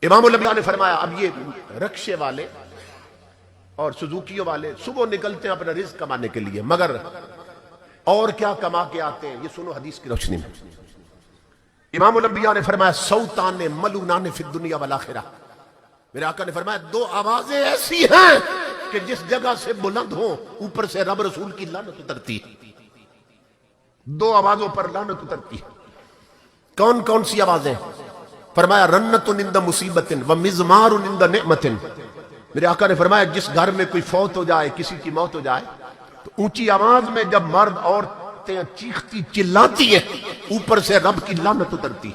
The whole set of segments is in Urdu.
امام الانبیاء نے فرمایا اب یہ رکشے والے اور سزوکیوں والے صبح نکلتے ہیں اپنا رزق کمانے کے لیے، مگر اور کیا کما کے آتے ہیں؟ یہ سنو حدیث کی روشنی میں امام الانبیاء نے فرمایا صوتان ملونان فی الدنیا والآخرہ، میرے آقا نے فرمایا دو آوازیں ایسی ہیں کہ جس جگہ سے بلند ہوں اوپر سے رب رسول کی لعنت اترتی ہے، دو آوازوں پر لعنت اترتی ہے۔ کون کون سی آوازیں؟ فرمایا رنت عند مصیبت و مزمار عند نعمت، میرے آقا نے فرمایا جس گھر میں کوئی فوت ہو جائے، کسی کی موت ہو جائے تو اونچی آواز میں جب مرد عورتیں چیختی چلاتی ہیں اوپر سے رب کی لعنت اترتی،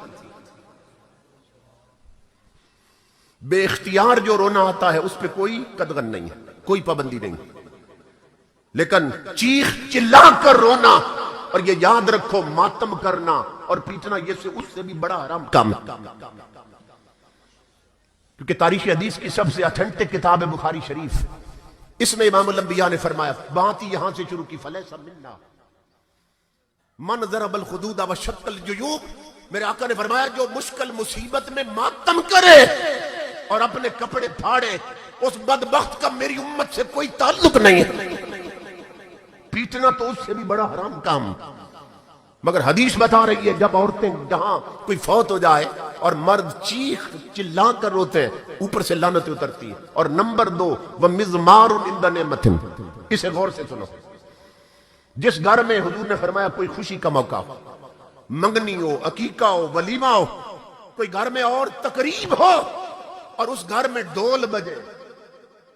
بے اختیار جو رونا آتا ہے اس پہ کوئی قدغن نہیں ہے، کوئی پابندی نہیں، لیکن چیخ چلا کر رونا اور یہ یاد رکھو ماتم کرنا اور پیٹنا یہ سے اس سے بھی بڑا حرام کام ہے، کیونکہ تاریخ حدیث کی سب سے اتھینٹک کتاب ہے بخاری شریف، اس میں امام الانبیاء نے فرمایا بات یہاں سے شروع کی فلیس منا من ضرب الخدود وشق الجیوب، میرے آقا نے فرمایا جو مشکل مصیبت میں ماتم کرے اور اپنے کپڑے پھاڑے اس بدبخت کا میری امت سے کوئی تعلق نہیں ہے، پیٹنا تو اس سے بھی بڑا حرام کام۔ مگر حدیث بتا رہی ہے جب عورتیں جہاں کوئی فوت ہو جائے اور مرد چیخ چلا کر روتے ہیں اوپر سے لعنت اترتی ہے۔ اور نمبر 2 وَمِزْمَارٌ عِنْدَ نِعْمَةٍ، اسے غور سے سنو، جس گھر میں حضور نے فرمایا کوئی خوشی کا موقع ہو، منگنی ہو، عقیقہ ہو، ولیمہ ہو، کوئی گھر میں اور تقریب ہو اور اس گھر میں ڈول بجے،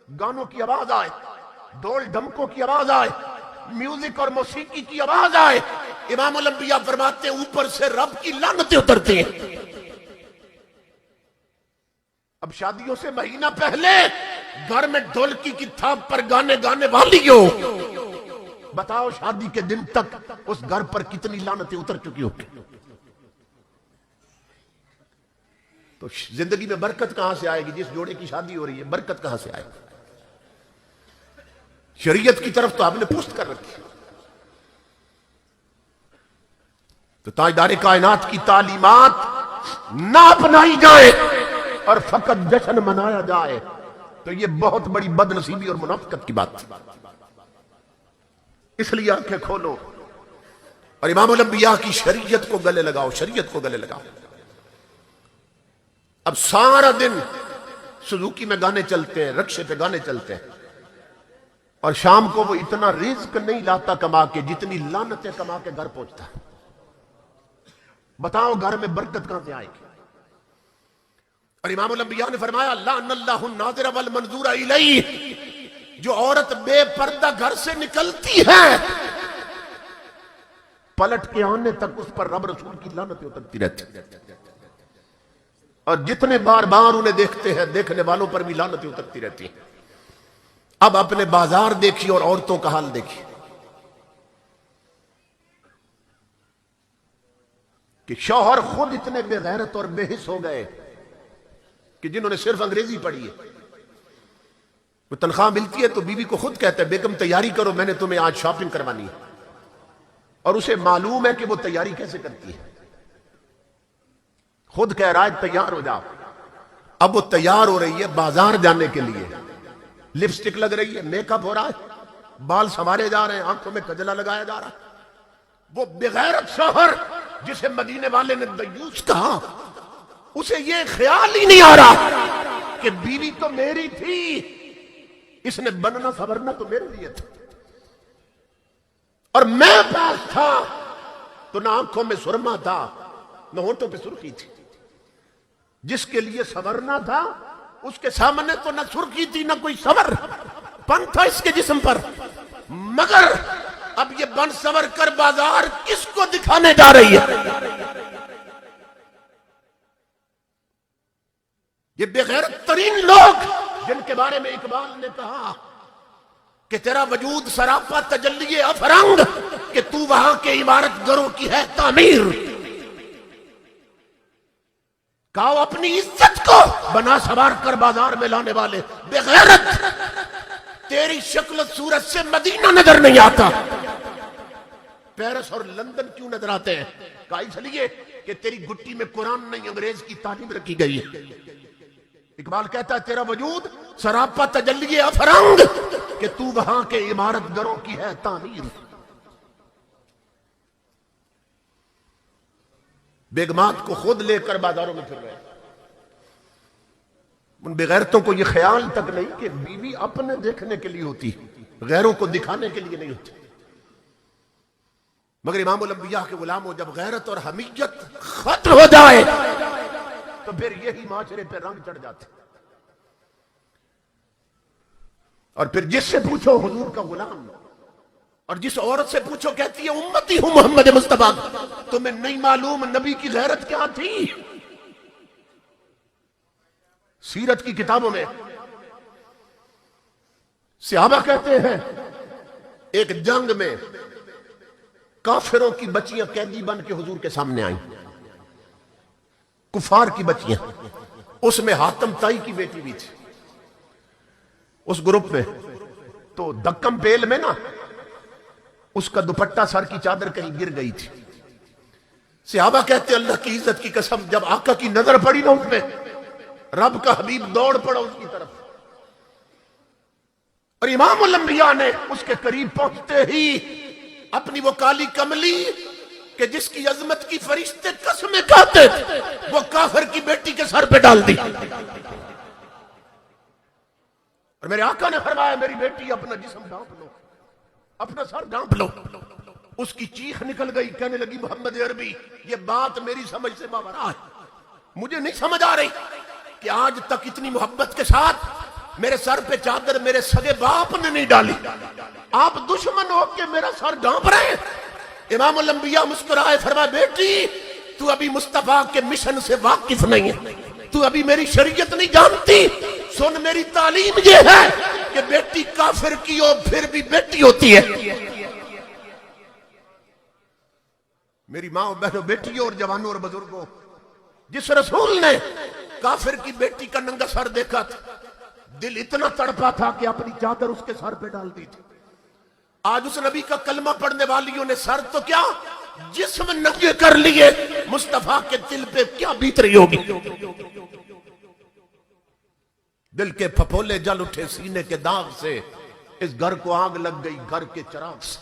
گانوں کی آواز آئے، ڈول ڈھمکوں کی آواز آئے، میوزک اور موسیقی کی آواز آئے، امام الانبیاء فرماتے ہیں اوپر سے رب کی لعنتیں اترتی ہیں۔ اب شادیوں سے مہینہ پہلے گھر میں ڈھولکی کی تھاپ پر گانے گانے والی ہو، بتاؤ شادی کے دن تک اس گھر پر کتنی لعنتیں اتر چکی ہو۔ تو زندگی میں برکت کہاں سے آئے گی؟ جس جوڑے کی شادی ہو رہی ہے برکت کہاں سے آئے گی؟ شریعت کی طرف تو آپ نے پشت کر رکھی، تو تاجدار کائنات کی تعلیمات نہ اپنائی جائے اور فقط جشن منایا جائے تو یہ بہت بڑی بد نصیبی اور منافقت کی بات، اس لیے آنکھیں کھولو اور امام الانبیاء کی شریعت کو گلے لگاؤ، شریعت کو گلے لگاؤ۔ اب سارا دن سزوکی میں گانے چلتے ہیں، رکشے پہ گانے چلتے ہیں، اور شام کو وہ اتنا رزق نہیں لاتا کما کے جتنی لعنتیں کما کے گھر پہنچتا ہے۔ بتاؤ گھر میں برکت کہاں سے آئے گی؟ اور امام الانبیاء نے فرمایا لعن اللہ الناظر والمنظور الیہ، جو عورت بے پردہ گھر سے نکلتی ہے پلٹ کے آنے تک اس پر رب رسول کی لعنتیں اترتی رہتی، اور جتنے بار بار انہیں دیکھتے ہیں دیکھنے والوں پر بھی لعنتیں اترتی رہتی ہیں۔ اب اپنے بازار دیکھیے اور عورتوں کا حال دیکھیے کہ شوہر خود اتنے بے غیرت اور بے حس ہو گئے کہ جنہوں نے صرف انگریزی پڑھی ہے، وہ تنخواہ ملتی ہے تو بیوی کو خود کہتا ہے بیگم تیاری کرو میں نے تمہیں آج شاپنگ کروانی ہے، اور اسے معلوم ہے کہ وہ تیاری کیسے کرتی ہے، خود کہہ رہا ہے تیار ہو جاؤ۔ اب وہ تیار ہو رہی ہے بازار جانے کے لیے، لپسٹک لگ رہی ہے، میک اپ ہو رہا ہے، بال سنوارے جا رہے ہیں، آنکھوں میں کجلا لگایا جا رہا ہے۔ وہ بغیرت شوہر جسے مدینے والے نے دیوس کہا، اسے یہ خیال ہی نہیں آ رہا کہ بیوی تو میری تھی، اس نے بننا سورنا تو میرے لیے تھا، اور میں پاس تھا تو نہ آنکھوں میں سرما تھا نہ ہونٹوں پہ سرخی تھی، جس کے لیے سورنا تھا اس کے سامنے تو نہ سرخی تھی نہ کوئی سور پن تھا اس کے جسم پر، مگر اب یہ بن سور کر بازار کس کو دکھانے جا رہی ہے؟ یہ بے غیرت ترین لوگ جن کے بارے میں اقبال نے کہا کہ تیرا وجود سراپا تجلی افرنگ کہ تو وہاں کے عمارت گروں کی ہے تعمیر، کہو اپنی عزت کو بنا سوار کر بازار میں لانے والے بے غیرت، تیری شکل و صورت سے مدینہ نظر نہیں آتا، پیرس اور لندن کیوں نظر آتے ہیں؟ کہا اس لیے کہ تیری گٹی میں قرآن نہیں انگریز کی تعلیم رکھی گئی ہے۔ اقبال کہتا ہے تیرا وجود سراپا تجلی افرنگ کہ تو وہاں کے عمارت گروں کی ہے تعمیر. بیگمات کو خود لے کر بازاروں میں پھر رہے. ان بغیرتوں کو یہ خیال تک نہیں کہ بیوی اپنے دیکھنے کے لیے ہوتی، غیروں کو دکھانے کے لیے نہیں ہوتی. مگر امام الانبیاء کے غلاموں، جب غیرت اور حمیت ختم ہو جائے تو پھر یہی معاشرے پہ رنگ چڑھ جاتے. اور پھر جس سے پوچھو حضور کا غلام، اور جس عورت سے پوچھو کہتی ہے امتی ہوں محمد مصطفیٰ. تمہیں نہیں معلوم نبی کی غیرت کیا تھی؟ سیرت کی کتابوں میں صحابہ کہتے ہیں ایک جنگ میں کافروں کی بچیاں قیدی بن کے حضور کے سامنے آئیں، کفار کی بچیاں. اس میں حاتم تائی کی بیٹی بھی تھی اس گروپ میں. تو دکم پیل میں نا اس کا دوپٹہ سر کی چادر کہیں گر گئی تھی. صحابہ کہتے اللہ کی عزت کی قسم جب آقا کی نظر پڑی نا اس پہ، رب کا حبیب دوڑ پڑا اس کی طرف. اور امام الانبیاء نے اس کے قریب پہنچتے ہی اپنی وہ کالی کملی کہ جس کی عظمت کی فرشتے قسمیں کھاتے تھے وہ کافر کی بیٹی کے سر پہ ڈال دی. اور میرے آقا نے فرمایا میری بیٹی اپنا جسم ڈھانپ لو، اپنا سر ڈھانپ لو. اس کی چیخ نکل گئی، کہنے لگی محمد عربی یہ بات میری سمجھ سے باورا ہے، مجھے نہیں سمجھ آ رہی کہ آج تک اتنی محبت کے ساتھ میرے سر پہ چادر میرے سگے باپ نے نہیں ڈالی، آپ دشمن ہو کے میرا سر ڈھانپ رہے ہیں. امام الانبیاء مسکرائے، فرمایا بیٹی تو ابھی مصطفیٰ کے مشن سے واقف نہیں ہے، تو ابھی میری شریعت نہیں جانتی. سن میری تعلیم یہ ہے کہ بیٹی کافر کی ہو پھر بھی بیٹی ہوتی ہے. میری ماں بہنوں بیٹیوں اور جوانوں اور بزرگوں، جس رسول نے کافر کی بیٹی کا ننگا سر دیکھا تھا دل اتنا تڑپا تھا کہ اپنی چادر اس کے سر پہ ڈال دی تھی. آج اس نبی کا کلمہ پڑھنے والیوں نے سر تو کیا جسم ننگے کر لیے، مصطفیٰ کے دل پہ کیا بیت رہی ہوگی. دل کے پھپھولے جل اٹھے سینے کے داغ سے، اس گھر کو آگ لگ گئی گھر کے چراغ سے.